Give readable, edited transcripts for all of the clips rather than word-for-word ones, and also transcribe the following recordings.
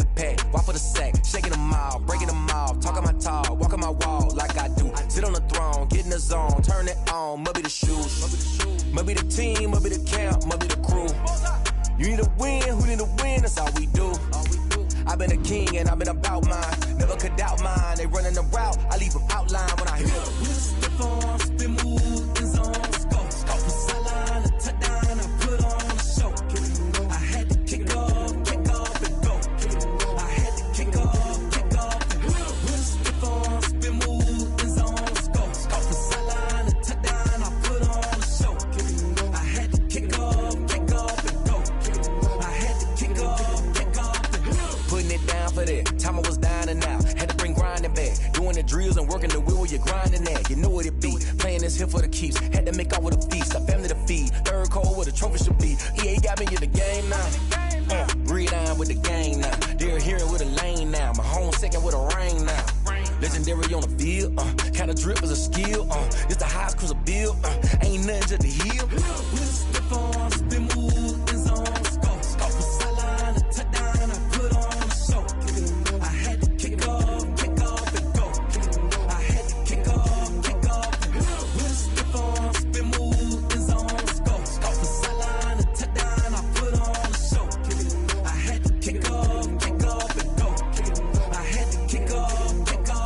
the pack, walk for the sack, shaking them all, breaking them off, talking my talk, walking my wall like I do. Sit on the throne, get in the zone, turn it on, must be the shoes, must be the team, must be the camp, must be the crew. You need a win, who need a win, that's all we do. I've been a king and I've been about mine, never could doubt mine. They running the route, I leave them outline when I hear them. Step on, spin, move, in zone, scope, from sideline to touchdown, I put on a show. I had to kick off and go. I had to kick off and go. Step on, spin, move, in zone, scope, from sideline to touchdown, I put on a show. I had to kick off and go. I had to kick off and go. Putting it down for that, time I was down and out, had to bring grinding back, doing the drills and working the wheel where you're grinding at, you know what it be, playing this here for the keeps, had to make out with a feast, a family to feed, third cold where the trophy should be, EA got me in the game now, breathe on with the game now, they're hearing with a lane now, my home second with a rain now, legendary on the field, kinda drip is a skill, it's the highest cruiser bill, ain't nothing to the hill. Step on, spin, move, in zone, scope, from sideline to touchdown, I put on a show. I had to kick off and go. I had to kick off and go. Step on, spin, move, in zone, scope, from sideline to touchdown, I put on a show. I had to kick off and go. I had to kick off and go.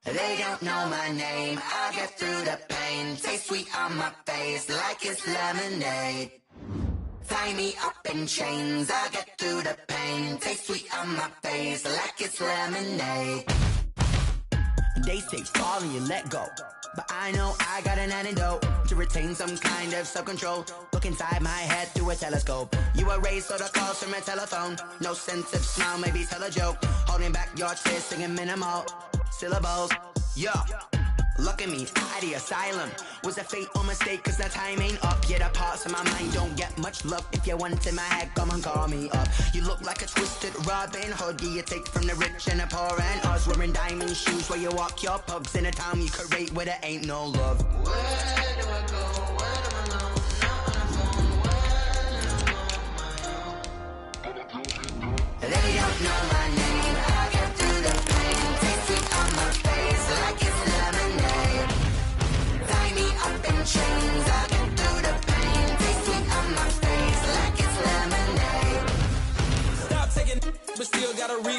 They don't know my name, I get through the pain. Taste sweet on my face like it's lemonade. Tie me up in chains, I get through the pain. Taste sweet on my face like it's lemonade. They say fall and you let go, but I know I got an antidote to retain some kind of self-control. Look inside my head through a telescope. You erase all the calls from a telephone. No sense of smile, maybe tell a joke. Holding back your tears, singing minimal syllables. Yeah, look at me, out the asylum. Was a fate or mistake, cause the time ain't up. Yeah, the parts of my mind don't get much love. If you want in my head, come and call me up. You look like a twisted Robin Hood. Yeah, you take from the rich and the poor and us. Wearing diamond shoes where you walk your pubs in a town you create where there ain't no love. Where do I go? Where do I know?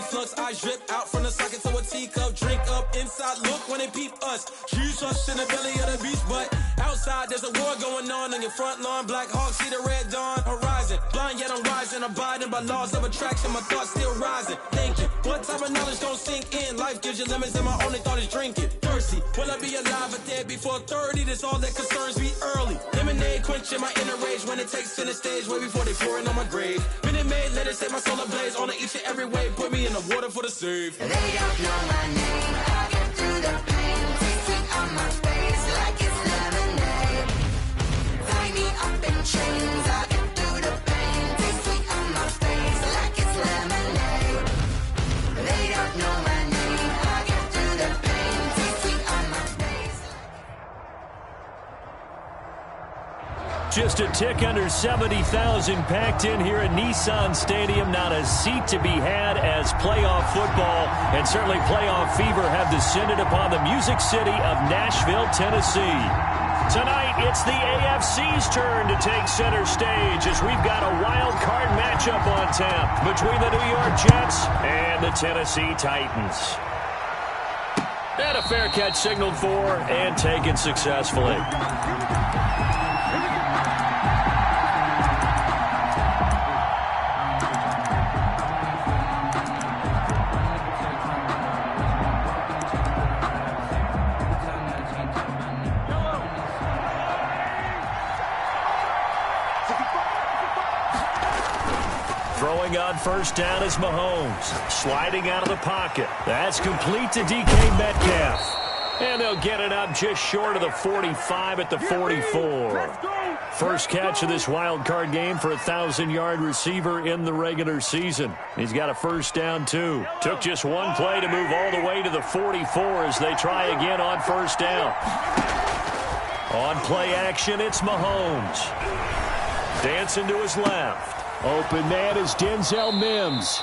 flux, eyes drip out from the socket to a teacup. Drink up inside, look when they peep us. Jesus in the belly of the beast, but outside there's a war going on your front lawn. Black Hawk, see the red dawn horizon. Blind yet I'm rising, abiding by laws of attraction. My thoughts still rising, thinking what type of knowledge don't sink in. Life gives you limits and my only thought is drinking. Thirsty, will I be alive or dead before 30? That's all that concerns me early. Lemonade quenching my inner rage when it takes center stage way before they pouring on my grave. Minute Maid, let it set my soul ablaze on each and every way. Put me in the water for the save. They don't know my name. I get through the pain. Taste sweet on my face like it's lemonade. Tie me up in chains. I get through the pain. Taste sweet on my face like it's lemonade. They don't know my name. I get through the pain. Taste sweet on my face. Just a tick under 70,000 packed in here at Nissan Stadium. Not a seat to be had as playoff football and certainly playoff fever have descended upon the Music City of Nashville, Tennessee. Tonight, it's the AFC's turn to take center stage as we've got a wild card matchup on tap between the New York Jets and the Tennessee Titans. And a fair catch signaled for and taken successfully. Throwing on first down is Mahomes. Sliding out of the pocket. That's complete to DK Metcalf. And they'll get it up just short of the 45 at the 44. First catch of this wild card game for a 1,000-yard receiver in the regular season. He's got a first down, too. Took just one play to move all the way to the 44 as they try again on first down. On play action, it's Mahomes. Dancing to his left. Open man is Denzel Mims.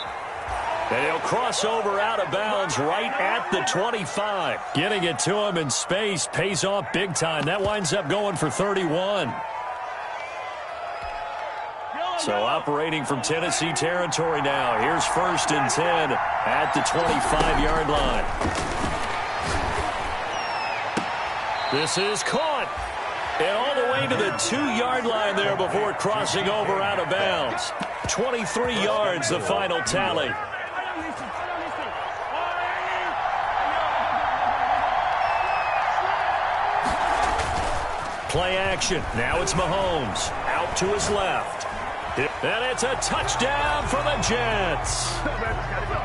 And he'll cross over out of bounds right at the 25. Getting it to him in space pays off big time. That winds up going for 31. So operating from Tennessee territory now. Here's first and 10 at the 25-yard line. This is caught. And all the way to the 2-yard line there before crossing over out of bounds. 23 yards, the final tally. Play action. Now it's Mahomes. Out to his left. And it's a touchdown for the Jets.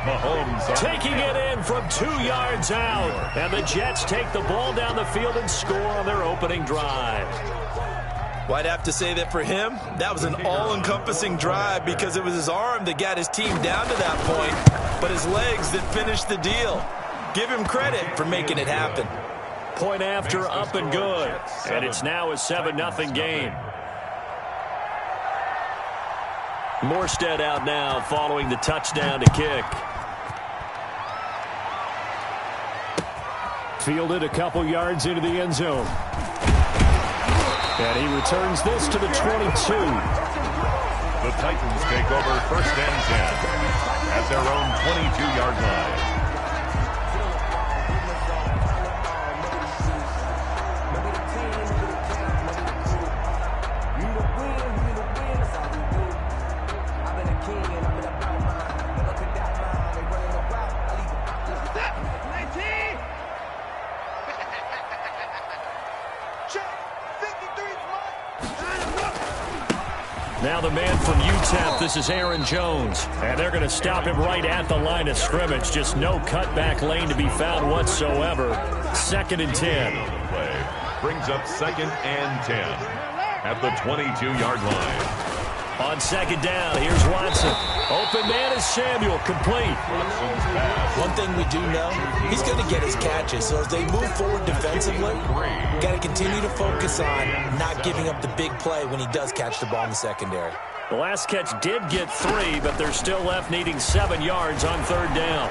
Mahomes taking it in from 2 yards out. And the Jets take the ball down the field and score on their opening drive. Well, I'd have to say that for him, that was an all-encompassing drive because it was his arm that got his team down to that point, but his legs that finished the deal. Give him credit for making it happen. Point after, up and good. And it's now a 7-0 game. Morstead out now following the touchdown to kick. Fielded a couple yards into the end zone. And he returns this to the 22. The Titans take over first and 10 at their own 22-yard line. Now the man from UTEP, this is Aaron Jones. And they're going to stop him right at the line of scrimmage. Just no cutback lane to be found whatsoever. Second and 10. Play brings up second and 10 at the 22-yard line. On second down, here's Watson. Open man is Samuel, complete. One thing we do know, he's going to get his catches. So as they move forward defensively, got to continue to focus on not giving up the big play when he does catch the ball in the secondary. The last catch did get 3, but they're still left needing 7 yards on third down.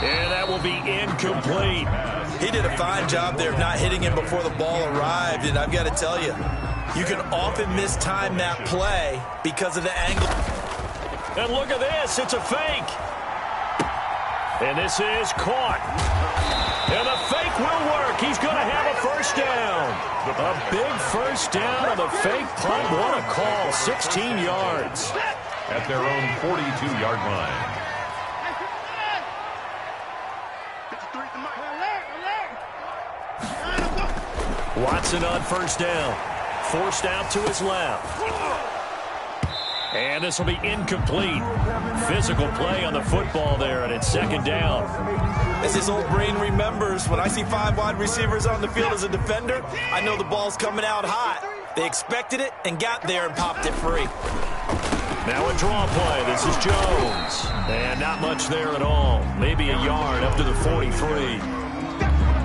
And that will be incomplete. He did a fine job there of not hitting him before the ball arrived, and I've got to tell you, you can often mistime that play because of the angle. And look at this. It's a fake. And this is caught. And the fake will work. He's going to have a first down. A big first down on the fake punt. What a call. 16 yards. At their own 42-yard line. Watson on first down. Forced out to his left. And this will be incomplete. Physical play on the football there, and it's second down. As his old brain remembers, when I see 5 wide receivers on the field as a defender, I know the ball's coming out hot. They expected it and got there and popped it free. Now a draw play. This is Jones. And not much there at all. Maybe a yard up to the 43.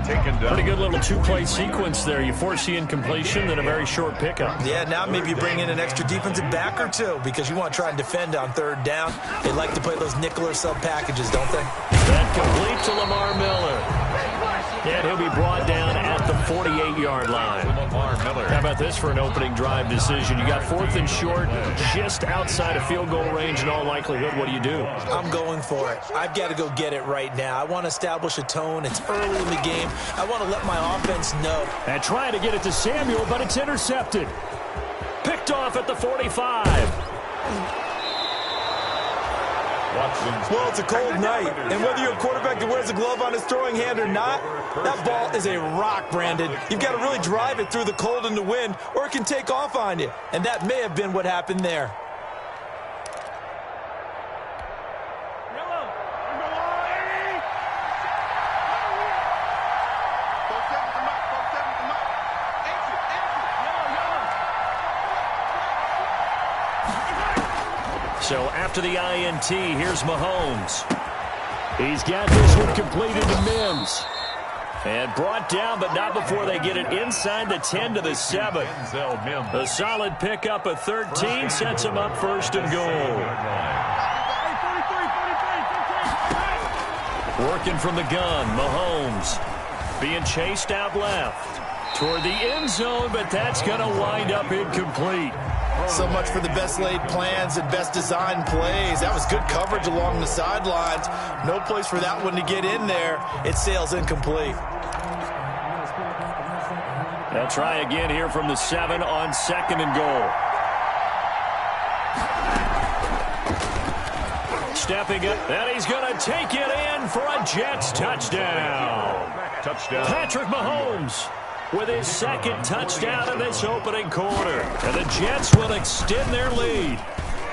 Taken down. Pretty good little two-play sequence there. You force the incompletion, then a very short pickup. Yeah, now maybe you bring in an extra defensive back or two because you want to try and defend on third down. They like to play those nickel or sub packages, don't they? That complete to Lamar Miller. And he'll be brought down at the 48-yard line. Lamar Miller. How about this for an opening drive decision? You got 4th and short, just outside of field goal range in all likelihood. What do? I'm going for it. I've got to go get it right now. I want to establish a tone. It's early in the game. I want to let my offense know. And trying to get it to Samuel, but it's intercepted. Picked off at the 45. Well, it's a cold night, and whether you're a quarterback that wears a glove on his throwing hand or not, that ball is a rock, Brandon. You've got to really drive it through the cold and the wind, or it can take off on you, and that may have been what happened there. So after the INT, here's Mahomes. He's got this one completed to Mims. And brought down, but not before they get it inside the 10 to the 7. A solid pickup of 13 sets him up first and goal. Working from the gun, Mahomes being chased out left toward the end zone, but that's going to wind up incomplete. So much for the best laid plans and best designed plays. That was good coverage along the sidelines. No place for that one to get in there. It sails incomplete. They'll try again here from the 7 on 2nd and goal. Stepping up, and he's going to take it in for a Jets touchdown. Patrick Mahomes with his 2nd touchdown in this opening quarter. And the Jets will extend their lead.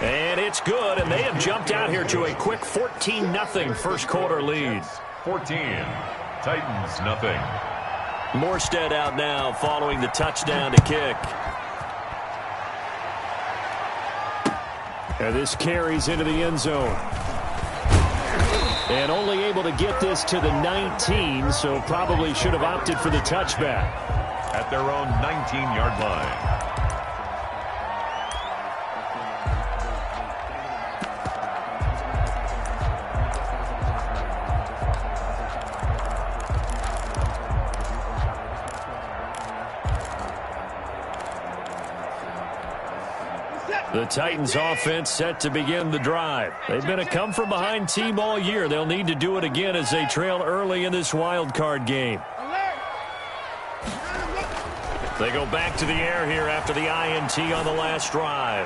And it's good, and they have jumped out here to a quick 14-0 first quarter lead. 14, Titans nothing. Morstead out now following the touchdown to kick. And this carries into the end zone. And only able to get this to the 19, so probably should have opted for the touchback. At their own 19-yard line. The Titans offense set to begin the drive. They've been a come-from-behind team all year. They'll need to do it again as they trail early in this wild card game. They go back to the air here after the INT on the last drive.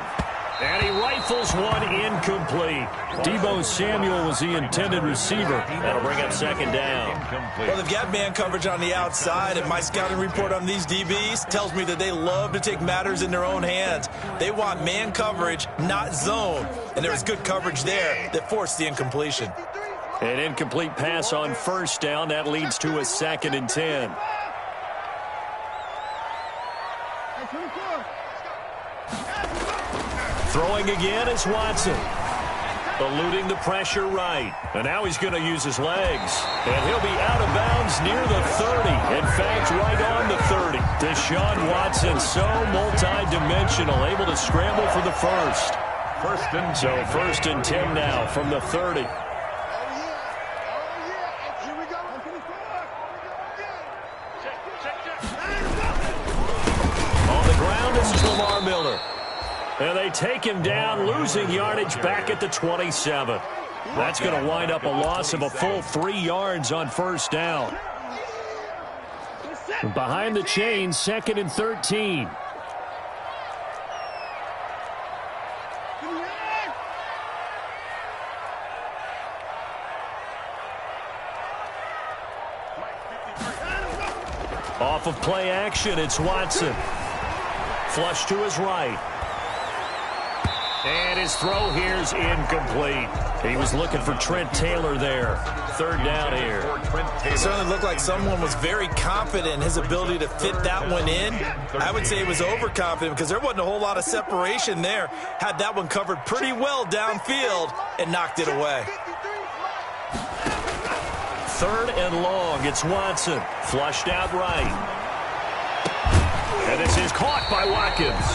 And he rifles one incomplete. Deebo Samuel was the intended receiver. That'll bring up 2nd down. Well, they've got man coverage on the outside, and my scouting report on these DBs tells me that they love to take matters in their own hands. They want man coverage, not zone. And there was good coverage there that forced the incompletion. An incomplete pass on first down. That leads to a 2nd and 10. Throwing again is Watson. Eluding the pressure right. And now he's going to use his legs. And he'll be out of bounds near the 30. In fact, right on the 30. Deshaun Watson, so multi-dimensional, able to scramble for the first. So 1st and 10 now from the 30. On the ground, this is Lamar Miller. And they take him down, losing yardage back at the 27. That's going to wind up a loss of a full 3 yards on first down. Behind the chains, 2nd and 13. Off of play action, it's Watson. Flush to his right. And his throw here is incomplete. He was looking for Trent Taylor there. 3rd down here. It certainly looked like someone was very confident in his ability to fit that one in. I would say he was overconfident because there wasn't a whole lot of separation there. Had that one covered pretty well downfield and knocked it away. 3rd and long. It's Watson. Flushed out right. And this is caught by Watkins.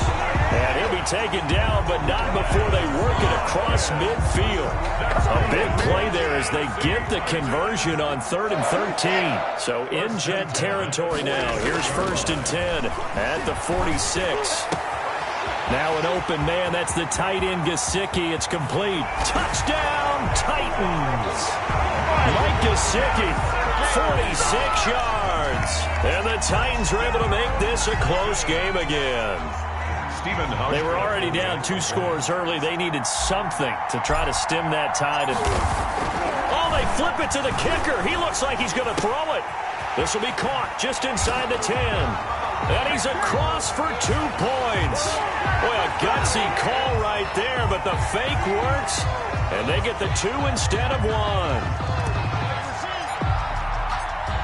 And he'll be taken down, but not before they work it across midfield. A big play there as they get the conversion on 3rd and 13. So in Jet territory now. Here's 1st and 10 at the 46. Now an open man. That's the tight end, Gesicki. It's complete. Touchdown, Titans. Mike Gesicki, 46 yards. And the Titans are able to make this a close game again. They were already down 2 scores early. They needed something to try to stem that tide. Oh, they flip it to the kicker. He looks like he's going to throw it. This will be caught just inside the 10. And he's across for 2 points. Boy, a gutsy call right there, but the fake works. And they get the 2 instead of 1.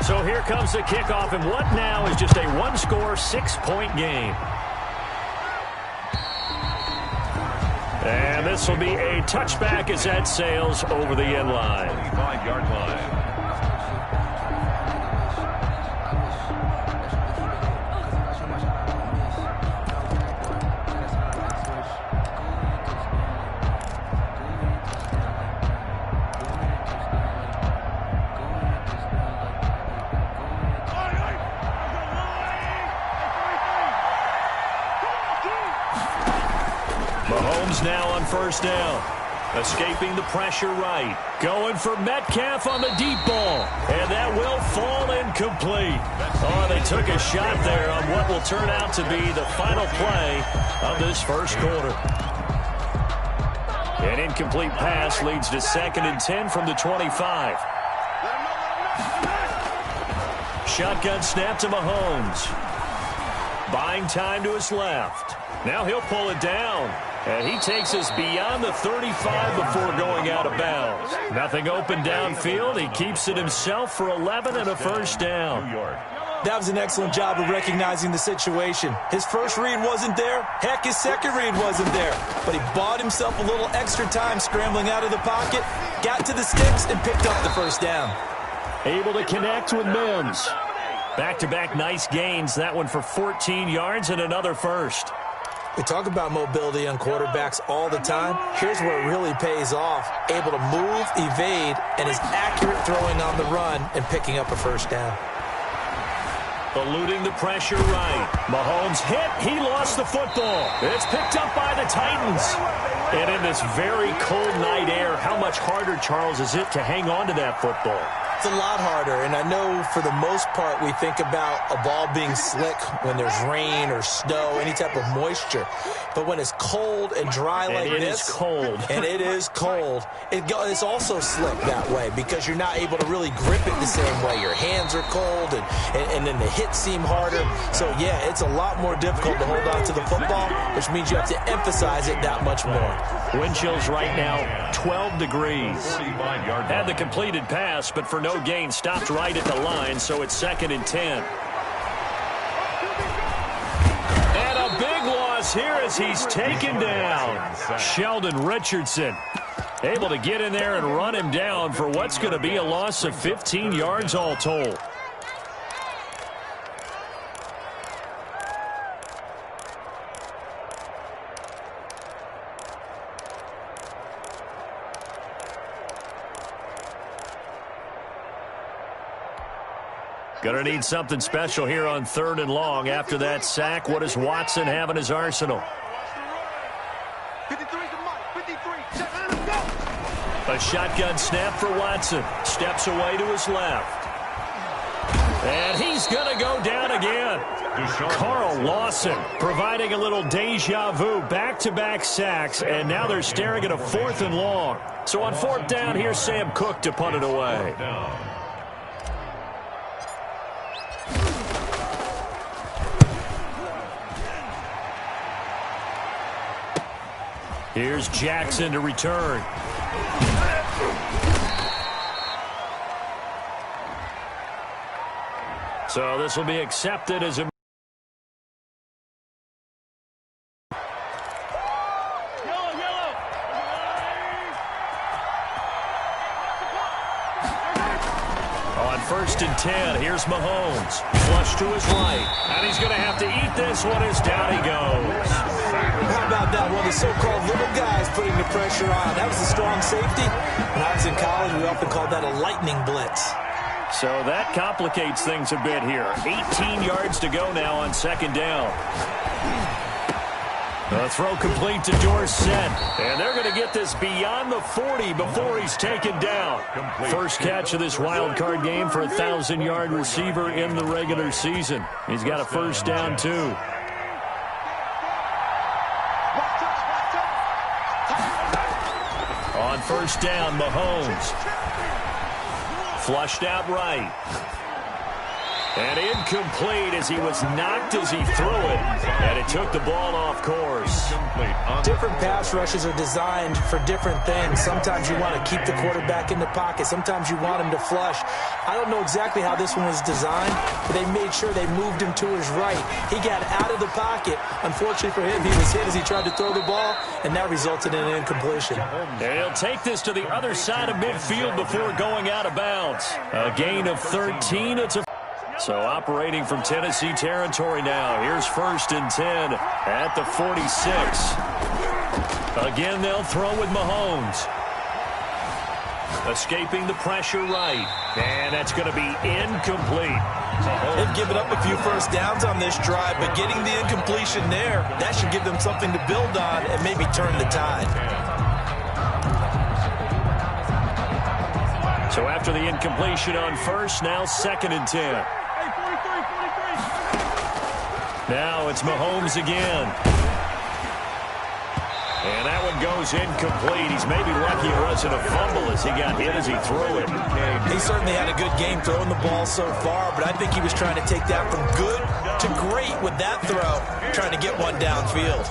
So here comes the kickoff, and what now is just a 1-score, 6-point game. And this will be a touchback as that sails over the end line. 25-yard line. Now on 1st down. Escaping the pressure right. Going for Metcalf on the deep ball. And that will fall incomplete. Oh, they took a shot there on what will turn out to be the final play of this 1st quarter. An incomplete pass leads to 2nd and 10 from the 25. Shotgun snap to Mahomes. Buying time to his left. Now he'll pull it down. And he takes us beyond the 35 before going out of bounds. Nothing open downfield. He keeps it himself for 11 and a 1st down. That was an excellent job of recognizing the situation. His first read wasn't there. Heck, his second read wasn't there. But he bought himself a little extra time scrambling out of the pocket, got to the sticks, and picked up the 1st down. Able to connect with Mims. Back-to-back nice gains. That one for 14 yards and another 1st. We talk about mobility on quarterbacks all the time. Here's where it really pays off. Able to move, evade, and is accurate throwing on the run and picking up a 1st down. Eluding the pressure right. Mahomes hit. He lost the football. It's picked up by the Titans. And in this very cold night air, how much harder, Charles, is it to hang on to that football? It's a lot harder, and I know for the most part we think about a ball being slick when there's rain or snow, any type of moisture. But when it's cold and dry like this, it is cold. And it is cold, it's also slick that way because you're not able to really grip it the same way. Your hands are cold, and then the hits seem harder. So, yeah, it's a lot more difficult to hold on to the football, which means you have to emphasize it that much more. Wind chills right now, 12 degrees. Had the completed pass, but for no gain, stopped right at the line, so it's 2nd and 10. And a big loss here as he's taken down. Sheldon Richardson able to get in there and run him down for what's going to be a loss of 15 yards all told. Going to need something special here on 3rd and long. After that sack, what does Watson have in his arsenal? A shotgun snap for Watson. Steps away to his left. And he's going to go down again. Carl Lawson providing a little deja vu. Back-to-back sacks, and now they're staring at a 4th and long. So on 4th down, here's Sam Cook to punt it away. Here's Jackson to return. So this will be accepted as a... On 1st and 10, here's Mahomes. Flush to his right. And he's going to have to eat this one as down he goes. How about that? One of the so-called little guys putting the pressure on. That was a strong safety. When I was in college, we often called that a lightning blitz. So that complicates things a bit here. 18 yards to go now on 2nd down. The throw complete to Dorsett. And they're going to get this beyond the 40 before he's taken down. First catch of this wild card game for a 1,000-yard receiver in the regular season. He's got a 1st down, too. On 1st down, Mahomes. Flushed out right. And incomplete as he was knocked as he threw it. And it took the ball off course. Different pass rushes are designed for different things. Sometimes you want to keep the quarterback in the pocket. Sometimes you want him to flush. I don't know exactly how this one was designed, but they made sure they moved him to his right. He got out of the pocket. Unfortunately for him, he was hit as he tried to throw the ball, and that resulted in an incompletion. And he'll take this to the other side of midfield before going out of bounds. A gain of 13. It's a... So operating from Tennessee territory now. Here's 1st and 10 at the 46. Again, they'll throw with Mahomes. Escaping the pressure right. And that's going to be incomplete. They've given up a few 1st downs on this drive, but getting the incompletion there, that should give them something to build on and maybe turn the tide. So after the incompletion on 1st, now 2nd and 10. Now it's Mahomes again. And that one goes incomplete. He's maybe lucky it wasn't a fumble as he got hit as he threw it. He certainly had a good game throwing the ball so far, but I think he was trying to take that from good to great with that throw, trying to get one downfield.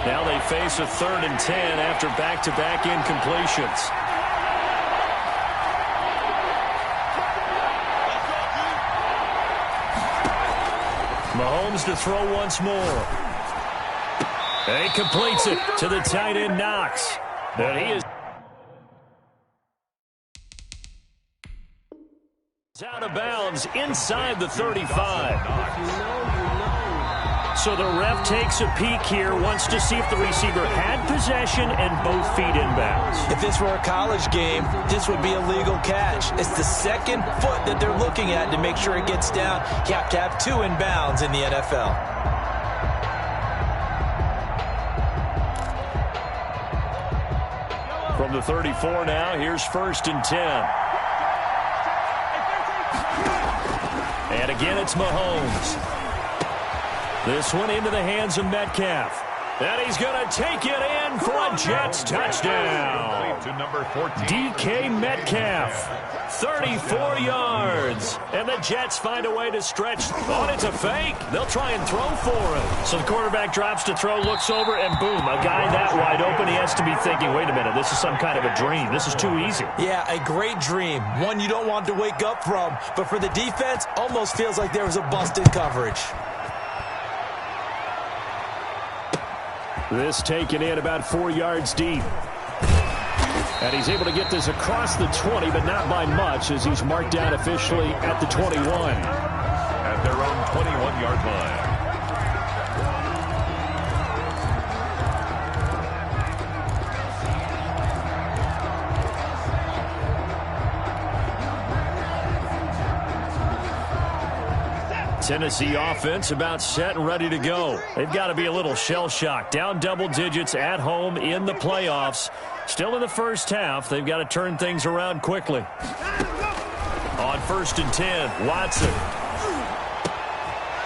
Now they face a 3rd and 10 after back-to-back incompletions. Mahomes to throw once more. And he completes it to the tight end, Knox. And he is out of bounds inside the 35. So the ref takes a peek here, wants to see if the receiver had possession and both feet inbounds. If this were a college game, this would be a legal catch. It's the 2nd foot that they're looking at to make sure it gets down. You have to have 2 inbounds in the NFL. From the 34 now, here's 1st and 10. And again, it's Mahomes. This one into the hands of Metcalf. And he's going to take it in for a Jets touchdown. DK Metcalf, 34 yards. And the Jets find a way to stretch. Oh, it's a fake. They'll try and throw for him. So the quarterback drops to throw, looks over, and boom, a guy that wide open. He has to be thinking, wait a minute, this is some kind of a dream. This is too easy. Yeah, a great dream. One you don't want to wake up from. But for the defense, almost feels like there was a bust in coverage. This taken in about 4 yards deep. And he's able to get this across the 20, but not by much, as he's marked down officially at the 21. At their own 21-yard line. Tennessee offense about set and ready to go. They've got to be a little shell-shocked. Down double digits at home in the playoffs. Still in the first half. They've got to turn things around quickly. On 1st and 10, Watson.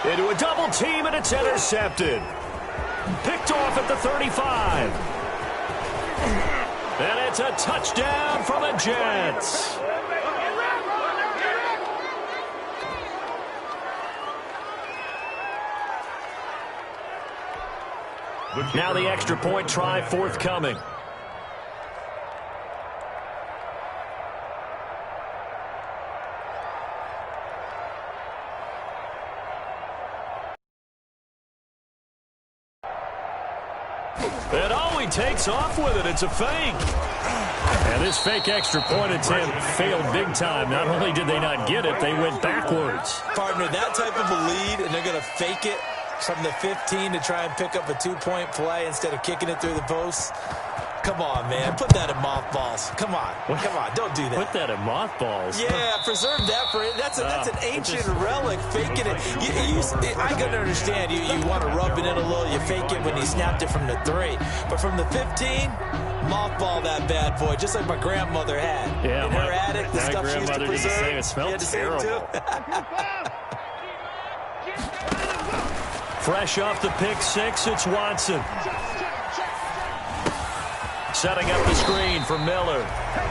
Into a double team, and it's intercepted. Picked off at the 35. And it's a touchdown for the Jets. Now the extra point try forthcoming. And he takes off with it. It's a fake. And this fake extra point attempt failed big time. Not only did they not get it, they went backwards. Partner, that type of a lead, and they're going to fake it from the 15 to try and pick up a 2-point play instead of kicking it through the posts. Come on, man. Put that in mothballs. Come on. Come on. Don't do that. Put that in mothballs? Yeah, preserve that for it. That's an ancient relic, faking it. I can understand you want to rub it in a little. You fake it when you snapped it from the 3. But from the 15, mothball that bad boy, just like my grandmother had. Yeah, in her attic, the stuff she used to preserve. Did the same. It smelled terrible. Fresh off the pick 6, it's Watson. Setting up the screen for Miller.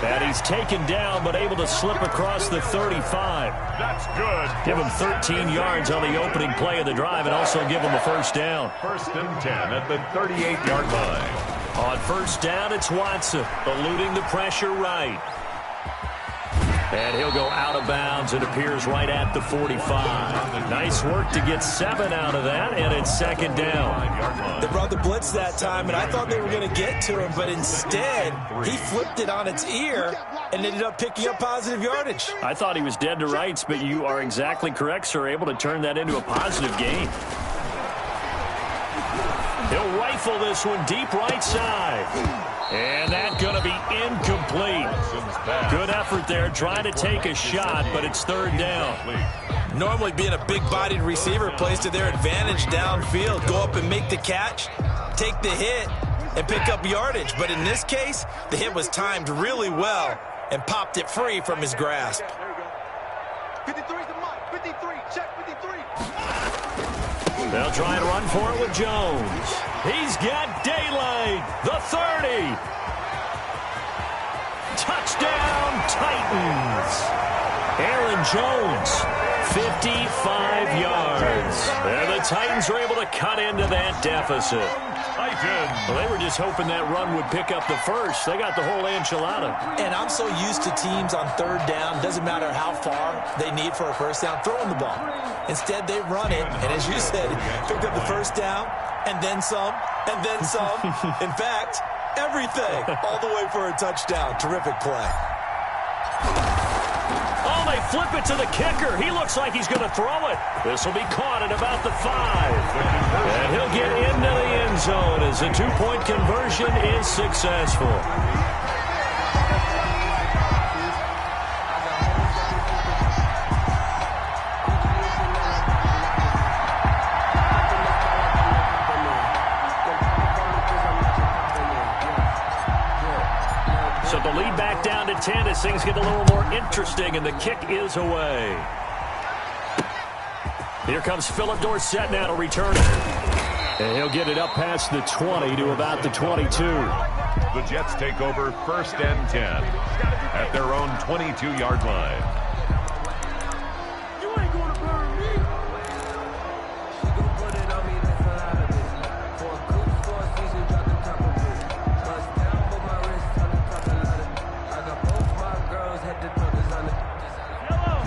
And he's taken down, but able to slip across the 35. That's good. Give him 13 yards on the opening play of the drive and also give him a first down. 1st and 10 at the 38-yard line. On 1st down, it's Watson, eluding the pressure right. And he'll go out of bounds. It appears right at the 45. Nice work to get 7 out of that, and it's 2nd down. They brought the blitz that time, and I thought they were going to get to him, but instead, he flipped it on its ear and ended up picking up positive yardage. I thought he was dead to rights, but you are exactly correct, sir, able to turn that into a positive gain. He'll rifle this one deep right side. And that's going to be incomplete. Good effort there, trying to take a shot, but it's 3rd down. Normally being a big-bodied receiver plays to their advantage downfield. Go up and make the catch, take the hit, and pick up yardage. But in this case, the hit was timed really well and popped it free from his grasp. 53's the mark. 53. Check 53. They'll try and run for it with Jones. He's got daylight. The 30. Touchdown, Titans. Aaron Jones, 55 yards. And the Titans are able to cut into that deficit. Well, they were just hoping that run would pick up the first. They got the whole enchilada. And I'm so used to teams on 3rd down, doesn't matter how far they need for a first down, throwing the ball. Instead, they run it, and as you said, picked up the first down, and then some, and then some. In fact, everything, all the way for a touchdown. Terrific play. Oh, they flip it to the kicker. He looks like he's going to throw it. This will be caught at about the 5. And he'll get into the end zone as the 2-point conversion is successful. So the lead back down to 10 as things get a little more interesting, and the kick is away. Here comes Philip Dorsett now to return it. And he'll get it up past the 20 to about the 22. The Jets take over 1st and 10 at their own 22-yard line. You ain't gonna burn me. She gon' put it on me, that's a lot of it. For a cool for a season, drop the top of it. Bust down, put my wrist on the top of it. I got both my girls, head to brothers on it.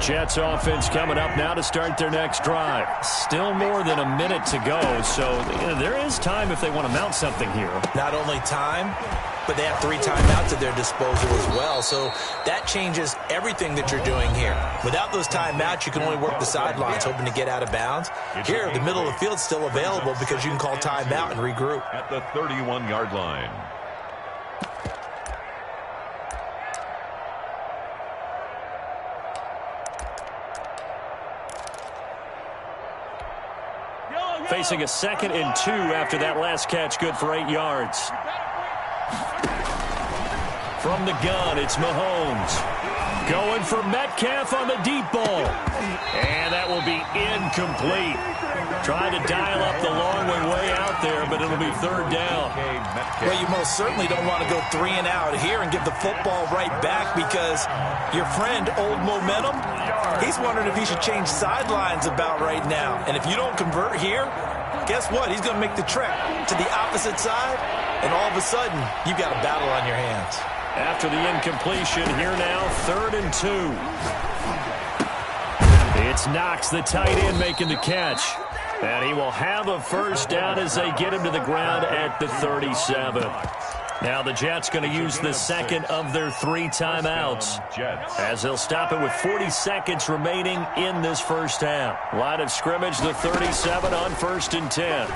Jets offense coming up now to start their next drive. Still more than a minute to go, so there is time if they want to mount something here. Not only time, but they have 3 timeouts at their disposal as well, so that changes everything that you're doing here. Without those timeouts, you can only work the sidelines, hoping to get out of bounds. Here, the middle of the field's still available because you can call timeout and regroup. At the 31-yard line. Facing a 2nd and 2 after that last catch, good for 8 yards. From the gun, it's Mahomes. Going for Metcalf on the deep ball. And that will be incomplete. Trying to dial up the long way out there, but it'll be 3rd down. Well, you most certainly don't want to go 3 and out here and give the football right back because your friend, Old Momentum, he's wondering if he should change sidelines about right now. And if you don't convert here, guess what? He's going to make the trek to the opposite side, and all of a sudden, you've got a battle on your hands. After the incompletion, here now, 3rd and 2. It's Knox, the tight end, making the catch. And he will have a 1st down as they get him to the ground at the 37. Now the Jets going to use the 2nd of their 3 timeouts as they'll stop it with 40 seconds remaining in this first half. Line of scrimmage, the 37 on 1st and 10.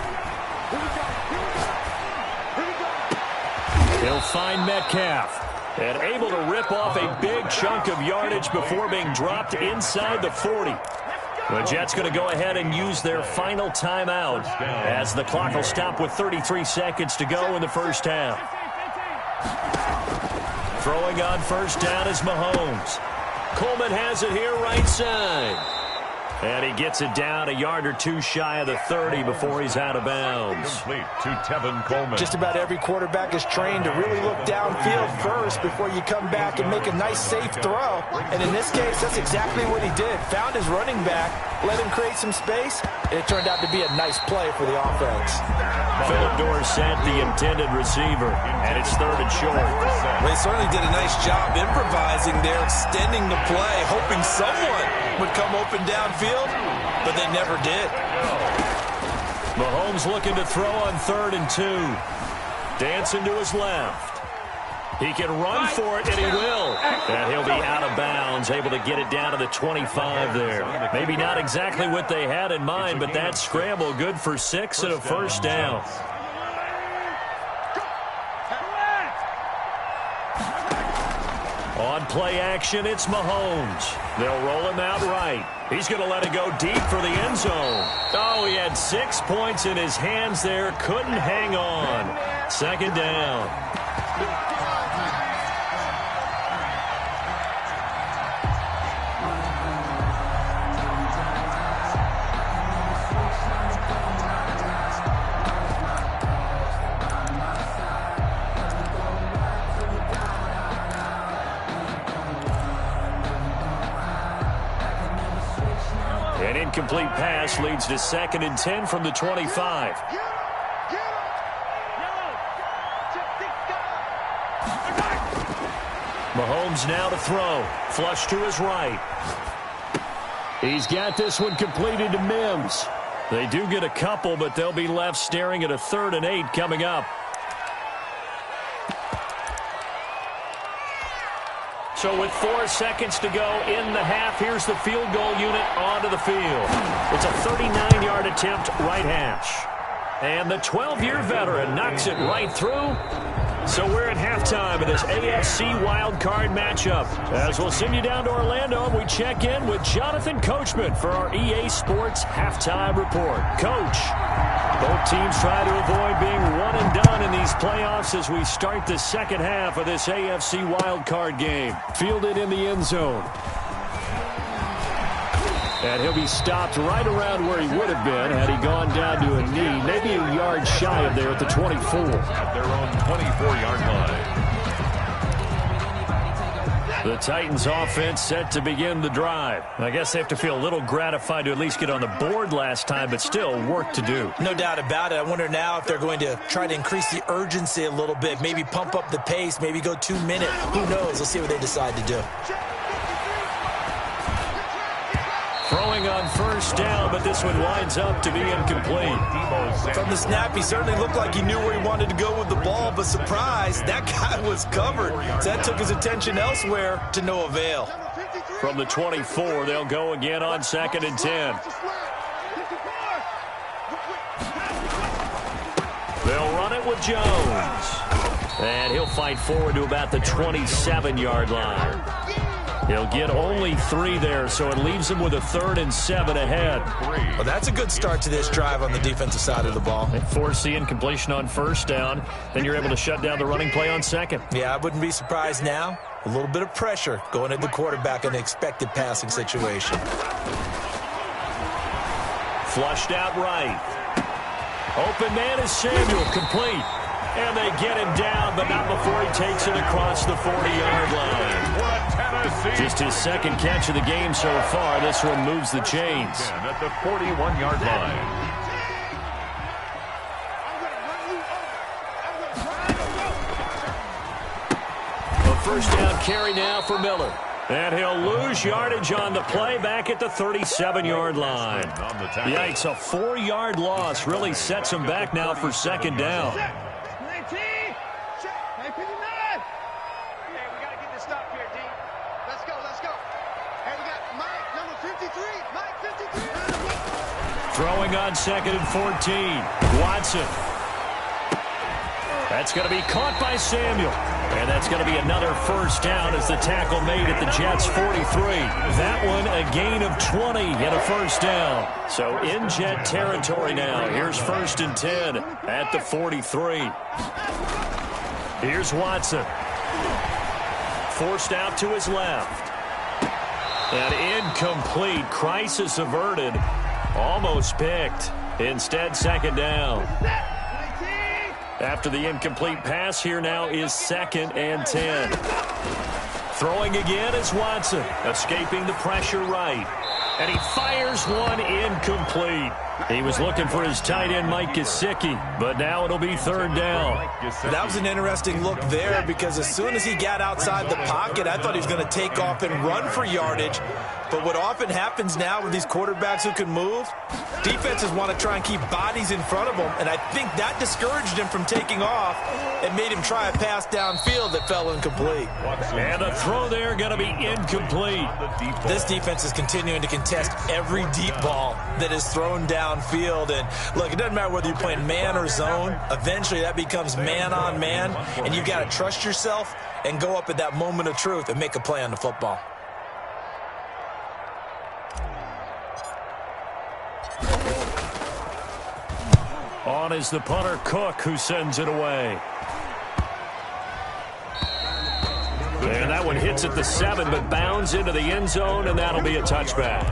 He'll find Metcalf. And able to rip off a big chunk of yardage before being dropped inside the 40. The Jets going to go ahead and use their final timeout as the clock will stop with 33 seconds to go in the first half. Throwing on 1st down is Mahomes. Coleman has it here right side. And he gets it down a yard or 2 shy of the 30 before he's out of bounds. Complete to Tevin Coleman. Just about every quarterback is trained to really look downfield first before you come back and make a nice, safe throw. And in this case, that's exactly what he did. Found his running back, let him create some space, and it turned out to be a nice play for the offense. Phillip Dorsett, the intended receiver, and it's 3rd and short. Well, they certainly did a nice job improvising there, extending the play, hoping someone would come open downfield, but they never did. Mahomes looking to throw on 3rd and 2. Dancing to his left. He can run for it, and he will. And he'll be out of bounds, able to get it down to the 25 there. Maybe not exactly what they had in mind, but that scramble good for 6 and a 1st down. On play action, it's Mahomes. They'll roll him out right. He's going to let it go deep for the end zone. Oh, he had 6 points in his hands there. Couldn't hang on. 2nd down. An incomplete pass leads to 2nd and 10 from the 25. Mahomes now to throw. Flush to his right. He's got this one completed to Mims. They do get a couple, but they'll be left staring at a 3rd and 8 coming up. So with 4 seconds to go in the half, here's the field goal unit onto the field. It's a 39-yard attempt, right hash. And the 12-year veteran knocks it right through. So we're at halftime of this AFC wildcard matchup. As we'll send you down to Orlando, and we check in with Jonathan Coachman for our EA Sports Halftime Report. Coach, both teams try to avoid being one and done in these playoffs as we start the second half of this AFC wildcard game. Fielded in the end zone. And he'll be stopped right around where he would have been had he gone down to a knee, maybe a yard shy of there at the 24. At their own 24-yard line. The Titans offense set to begin the drive. I guess they have to feel a little gratified to at least get on the board last time, but still work to do. No doubt about it. I wonder now if they're going to try to increase the urgency a little bit, maybe pump up the pace, maybe go 2 minutes. Who knows? Let's see what they decide to do. Throwing on first down, but this one winds up to be incomplete. From the snap, he certainly looked like he knew where he wanted to go with the ball, but surprise, that guy was covered. So that took his attention elsewhere to no avail. From the 24, they'll go again on 2nd and 10. They'll run it with Jones. And he'll fight forward to about the 27-yard line. He'll get only 3 there, so it leaves him with a 3rd and 7 ahead. Well, that's a good start to this drive on the defensive side of the ball. They force the incompletion on 1st down. Then you're able to shut down the running play on 2nd. Yeah, I wouldn't be surprised now. A little bit of pressure going at the quarterback in an expected passing situation. Flushed out right. Open man is Samuel, complete. And they get him down, but not before he takes it across the 40-yard line. Just his 2nd catch of the game so far. This one moves the chains. At the 41-yard line. A 1st down carry now for Miller. And he'll lose yardage on the play back at the 37-yard line. Yikes, a 4-yard loss really sets him back now for 2nd down. Throwing on 2nd and 14. Watson. That's going to be caught by Samuel. And that's going to be another 1st down as the tackle made at the Jets' 43. That one a gain of 20 and a 1st down. So in Jet territory now. Here's 1st and 10 at the 43. Here's Watson. Forced out to his left. And incomplete. Crisis averted. Almost picked. Instead, 2nd down. After the incomplete pass, here now is 2nd and 10. Throwing again is Watson. Escaping the pressure right. And he fires one incomplete. He was looking for his tight end, Mike Gesicki, but now it'll be 3rd down. That was an interesting look there because as soon as he got outside the pocket, I thought he was going to take off and run for yardage. But what often happens now with these quarterbacks who can move, defenses want to try and keep bodies in front of them, and I think that discouraged him from taking off and made him try a pass downfield that fell incomplete. And a throw there going to be incomplete. This defense is continuing to contest every deep ball that is thrown downfield. And look, it doesn't matter whether you're playing man or zone. Eventually that becomes man on man, and you've got to trust yourself and go up at that moment of truth and make a play on the football. On is the punter, Cook, who sends it away. And that one hits at the 7, but bounds into the end zone, and that'll be a touchback.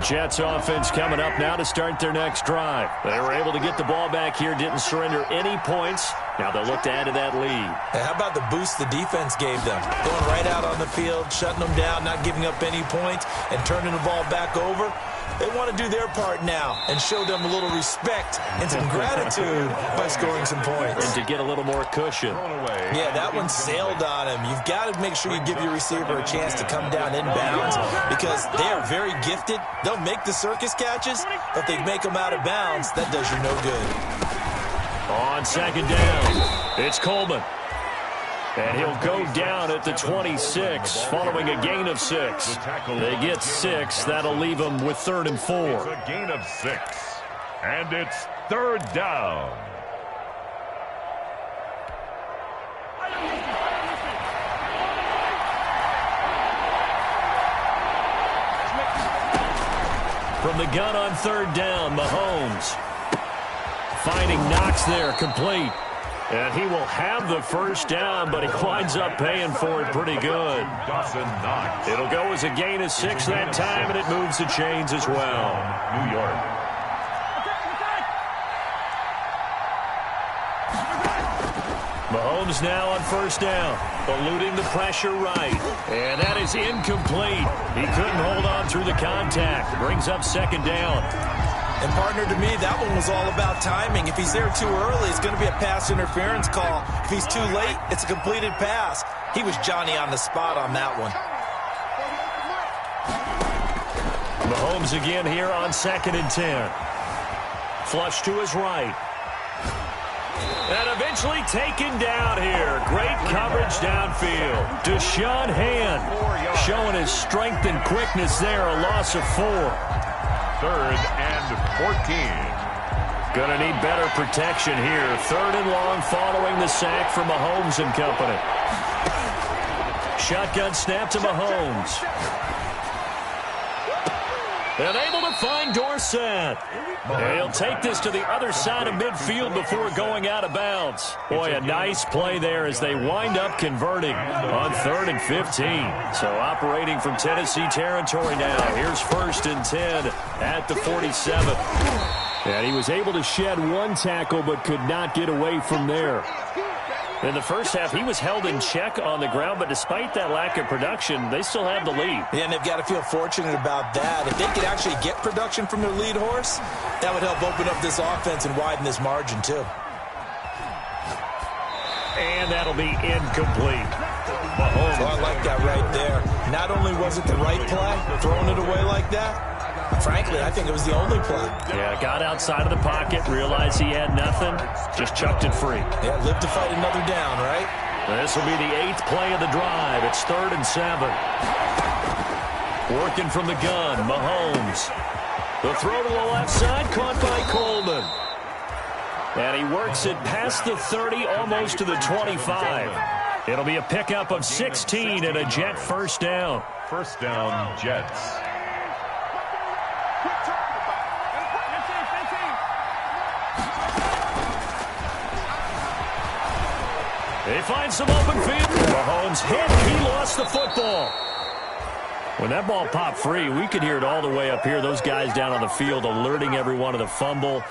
Jets offense coming up now to start their next drive. They were able to get the ball back here, didn't surrender any points. Now they'll look to add to that lead. Hey, how about the boost the defense gave them? Going right out on the field, shutting them down, not giving up any points, and turning the ball back over. They want to do their part now and show them a little respect and some gratitude by scoring some points. And to get a little more cushion. Yeah, that one sailed on him. You've got to make sure you give your receiver a chance to come down inbounds because they are very gifted. They'll make the circus catches, but if they make them out of bounds, that does you no good. On 2nd down, it's Coleman. And he'll go down at the 26 following a gain of 6. They get 6. That'll leave them with 3rd and 4. It's a gain of 6. And it's 3rd down. From the gun on 3rd down, Mahomes. Finding Knox there, complete. And he will have the 1st down, but he winds up paying for it pretty good. It'll go as a gain of 6 that time, and it moves the chains as well. New York. Mahomes now on 1st down, eluding the pressure right. And that is incomplete. He couldn't hold on through the contact. Brings up 2nd down. And, partner, to me, that one was all about timing. If he's there too early, it's going to be a pass interference call. If he's too late, it's a completed pass. He was Johnny on the spot on that one. Mahomes again here on 2nd and 10. Flush to his right. And eventually taken down here. Great coverage downfield. Deshaun Hand showing his strength and quickness there. A loss of 4. 3rd and 14. Going to need better protection here. 3rd and long following the sack from Mahomes and company. Shotgun snap to Mahomes. And able to find Dorsett. And he'll take this to the other side of midfield before going out of bounds. Boy, a nice play there as they wind up converting on 3rd and 15. So operating from Tennessee territory now. Here's 1st and 10 at the 47. And he was able to shed one tackle but could not get away from there. In the first half, he was held in check on the ground, but despite that lack of production, they still have the lead. Yeah, and they've got to feel fortunate about that. If they could actually get production from their lead horse, that would help open up this offense and widen this margin, too. And that'll be incomplete. Mahomes. Oh, I like that right there. Not only was it the right play, throwing it away like that, frankly, I think it was the only play. Yeah, got outside of the pocket, realized he had nothing, just chucked it free. Yeah, live to fight another down, right? This will be the 8th play of the drive. It's 3rd and 7. Working from the gun, Mahomes. The throw to the left side, caught by Coleman. And he works it past the 30, almost to the 25. It'll be a pickup of 16 and a Jet 1st down. 1st down, Jets. They find some open field. Mahomes hit. He lost the football. When that ball popped free, we could hear it all the way up here. Those guys down on the field alerting everyone of the fumble.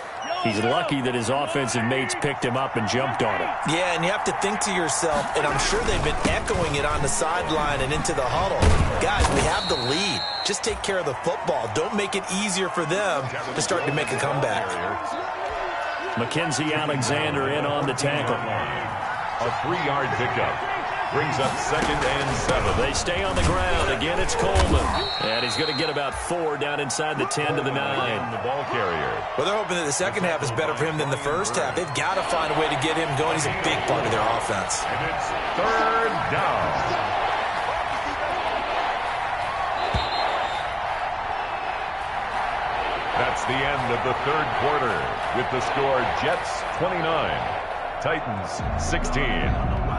He's lucky that his offensive mates picked him up and jumped on him. Yeah, and you have to think to yourself, and I'm sure they've been echoing it on the sideline and into the huddle. Guys, we have the lead. Just take care of the football. Don't make it easier for them to start to make a comeback. Mackenzie Alexander in on the tackle. A 3-yard pickup. Brings up 2nd and 7. They stay on the ground. Again, it's Coleman. And he's going to get about 4 down inside the 10 to the 9. The ball carrier. Well, they're hoping that the second half is better for him than the first half. They've got to find a way to get him going. He's a big part of their offense. And it's 3rd down. That's the end of the 3rd quarter with the score Jets 29, Titans 16.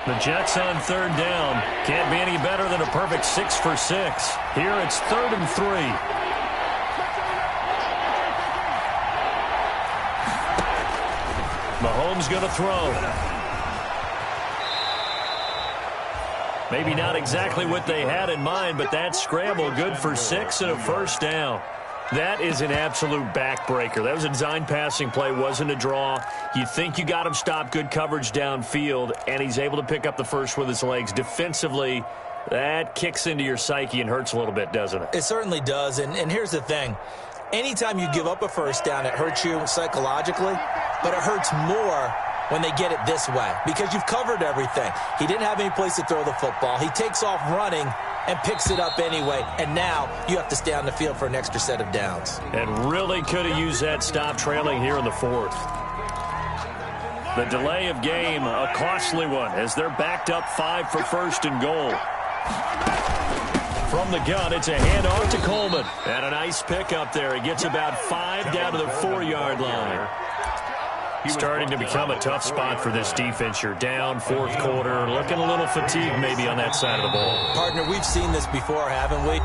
The Jets on 3rd down. Can't be any better than a perfect 6 for 6. Here it's 3rd and 3. Mahomes going to throw. Maybe not exactly what they had in mind, but that scramble good for 6 and a 1st down. That is an absolute backbreaker. That was a design passing play, wasn't a draw. You think you got him stopped, good coverage downfield, and he's able to pick up the first with his legs. Defensively, that kicks into your psyche and hurts a little bit, doesn't it? It certainly does, and here's the thing. Anytime you give up a 1st down, it hurts you psychologically, but it hurts more when they get it this way because you've covered everything. He didn't have any place to throw the football. He takes off running and picks it up anyway, and now you have to stay on the field for an extra set of downs. And really could have used that stop trailing here in the 4th. The delay of game, a costly one, as they're backed up 5 for 1st and goal. From the gun, it's a handoff to Coleman. And a nice pickup there. He gets about 5 down to the 4-yard line. Starting to become a tough spot for this defense. You're down 4th quarter, looking a little fatigued maybe on that side of the ball. Partner, we've seen this before, haven't we?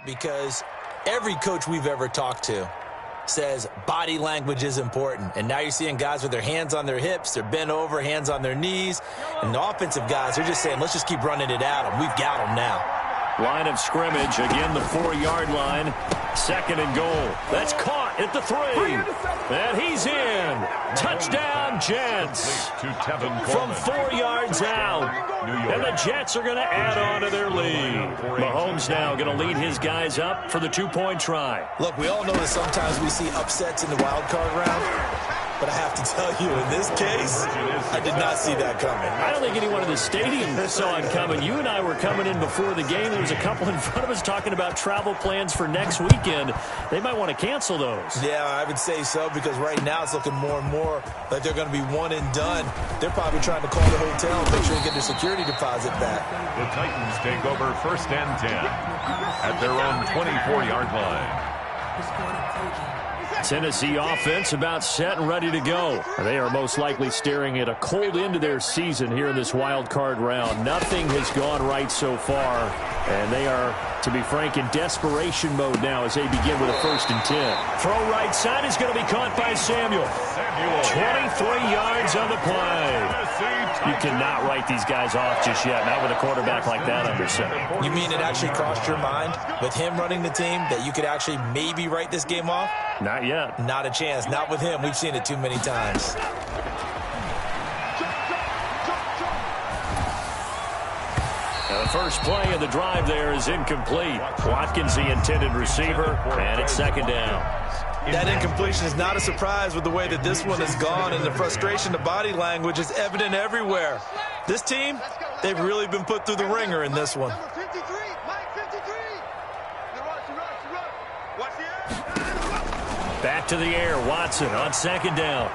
Because every coach we've ever talked to says body language is important. And now you're seeing guys with their hands on their hips, they're bent over, hands on their knees. And the offensive guys, they're just saying, let's just keep running it at them. We've got them now. Line of scrimmage, again the 4-yard line. 2nd and goal. That's caught at the 3. And he's in. Touchdown, Jets. From 4 yards out. And the Jets are going to add on to their lead. Mahomes now going to lead his guys up for the 2-point try. Look, we all know that sometimes we see upsets in the wild card round. But I have to tell you, in this case, I did not see that coming. I don't think anyone in the stadium saw it coming. You and I were coming in before the game. There was a couple in front of us talking about travel plans for next weekend. They might want to cancel those. Yeah, I would say so, because right now it's looking more and more like they're going to be one and done. They're probably trying to call the hotel and make sure they get their security deposit back. The Titans take over 1st and 10 at their own 24-yard line. Tennessee offense about set and ready to go. They are most likely staring at a cold end to their season here in this wild card round. Nothing has gone right so far, and they are, to be frank, in desperation mode now as they begin with a 1st and 10. Throw right side is going to be caught by Samuel. 23 yards on the play. You cannot write these guys off just yet, not with a quarterback like that under center. You mean it actually crossed your mind with him running the team that you could actually maybe write this game off? Not yet. Not a chance. Not with him. We've seen it too many times. Now the first play of the drive there is incomplete. Watkins, the intended receiver, and it's 2nd down. That incompletion is not a surprise with the way that this one has gone, and the frustration, the body language is evident everywhere. This team, they've really been put through the ringer in this one. Back to the air, Watson on 2nd down.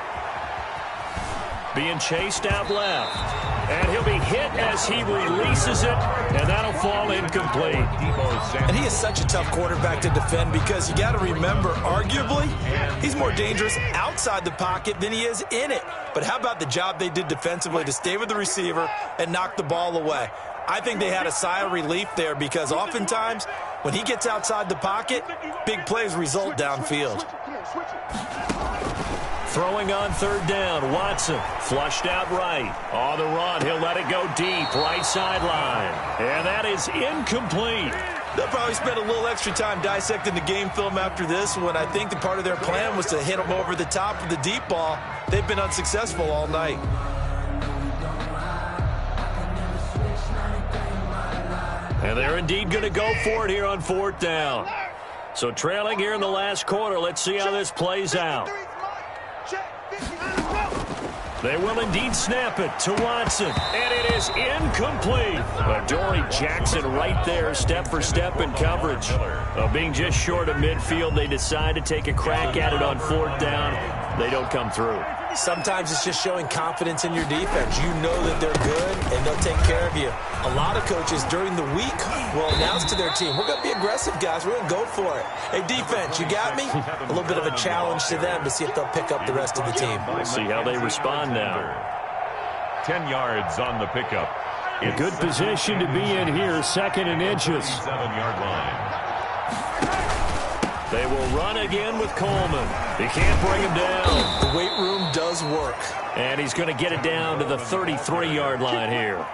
Being chased out left. And he'll be hit as he releases it, and that'll fall incomplete. And he is such a tough quarterback to defend, because you got to remember, arguably, he's more dangerous outside the pocket than he is in it. But how about the job they did defensively to stay with the receiver and knock the ball away? I think they had a sigh of relief there, because oftentimes when he gets outside the pocket, big plays result downfield. Throwing on 3rd down, Watson flushed out right. On the run, he'll let it go deep, right sideline. And that is incomplete. They'll probably spend a little extra time dissecting the game film after this one. I think that part of their plan was to hit him over the top of the deep ball. They've been unsuccessful all night. And they're indeed going to go for it here on 4th down. So trailing here in the last quarter, let's see how this plays out. They will indeed snap it to Watson, and it is incomplete. Adoree Jackson right there, step for step in coverage. Being just short of midfield, they decide to take a crack at it on 4th down. They don't come through. Sometimes it's just showing confidence in your defense. You know that they're good, and they'll take care of you. A lot of coaches during the week will announce to their team, we're going to be aggressive, guys. We're going to go for it. Hey, defense, you got me? A little bit of a challenge to them to see if they'll pick up the rest of the team. We'll see how they respond now. 10 yards on the pickup. A good position to be in here, 2nd and inches. 7-yard line. They will run again with Coleman. He can't bring him down. The weight room does work. And he's going to get it down to the 33-yard line here.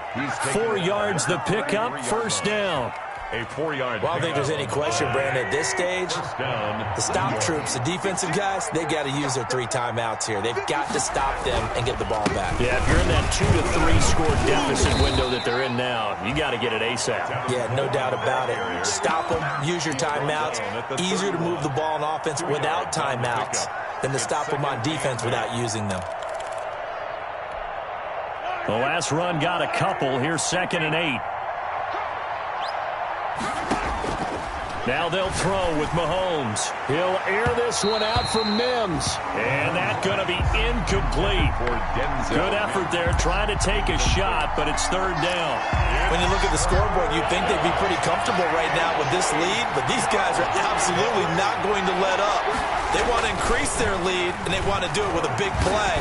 4 yards the pickup, 1st down. A 4-yard. Well, I don't think there's any question, Brandon, at this stage, the stop troops, the defensive guys, they've got to use their 3 timeouts here. They've got to stop them and get the ball back. Yeah, if you're in that 2 to 3 score deficit window that they're in now, you got to get it ASAP. Yeah, no doubt about it. Stop them, use your timeouts. Easier to move the ball on offense without timeouts than to stop them on defense without using them. The last run got a couple. Here's 2nd and 8. Now they'll throw with Mahomes. He'll air this one out for Mims. And that's going to be incomplete. Good effort there trying to take a shot, but it's 3rd down. When you look at the scoreboard, you'd think they'd be pretty comfortable right now with this lead, but these guys are absolutely not going to let up. They want to increase their lead, and they want to do it with a big play.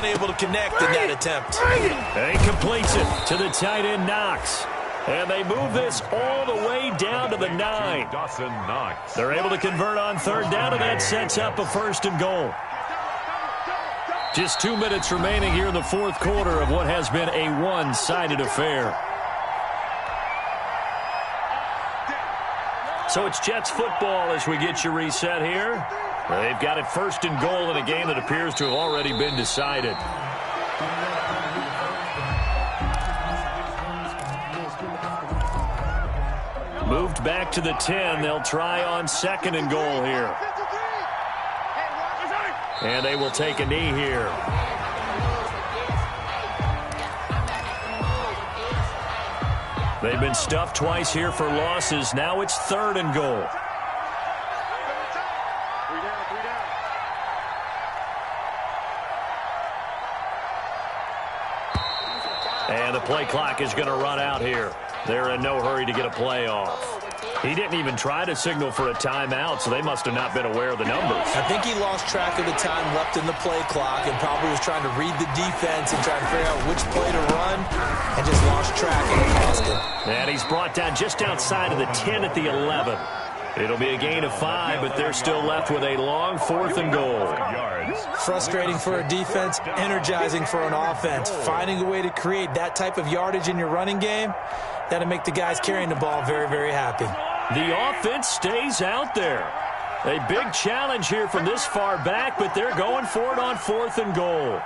Unable to connect in that attempt. And he completes it to the tight end, Knox. And they move this all the way down to the 9. Dawson Knox. They're able to convert on third down, and that sets up a 1st and goal. Just 2 minutes remaining here in the fourth quarter of what has been a one-sided affair. So it's Jets football as we get you reset here. They've got it 1st and goal in a game that appears to have already been decided. Moved back to the 10. They'll try on 2nd and goal here. And they will take a knee here. They've been stuffed twice here for losses. Now it's 3rd and goal. And the play clock is going to run out here. They're in no hurry to get a play off. He didn't even try to signal for a timeout, so they must have not been aware of the numbers. I think he lost track of the time left in the play clock and probably was trying to read the defense and trying to figure out which play to run and just lost track and it cost him. And he's brought down just outside of the 10 at the 11. It'll be a gain of 5, but they're still left with a long 4th and goal. Frustrating for a defense, energizing for an offense. Finding a way to create that type of yardage in your running game, that'll make the guys carrying the ball very, very happy. The offense stays out there. A big challenge here from this far back, but they're going for it on 4th and goal.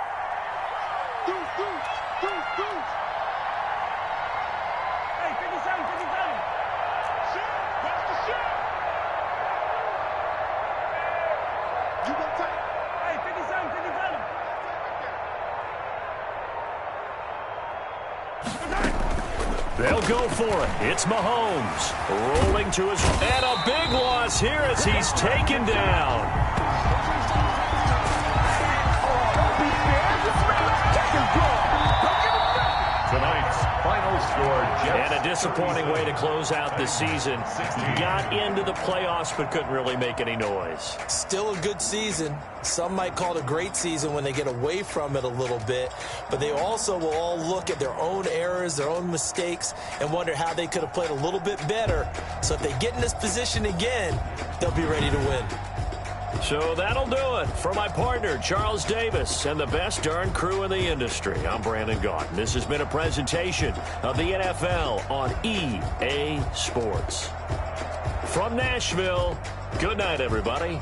They'll go for it. It's Mahomes rolling to his... And a big loss here as he's taken down. Tonight's final score, Jets. And a disappointing way to close out the season. Got into the playoffs but couldn't really make any noise. Still a good season. Some might call it a great season when they get away from it a little bit, but they also will all look at their own errors, their own mistakes, and wonder how they could have played a little bit better. So if they get in this position again, they'll be ready to win. So that'll do it for my partner, Charles Davis, and the best darn crew in the industry. I'm Brandon Gaudin. This has been a presentation of the NFL on EA Sports. From Nashville, good night, everybody.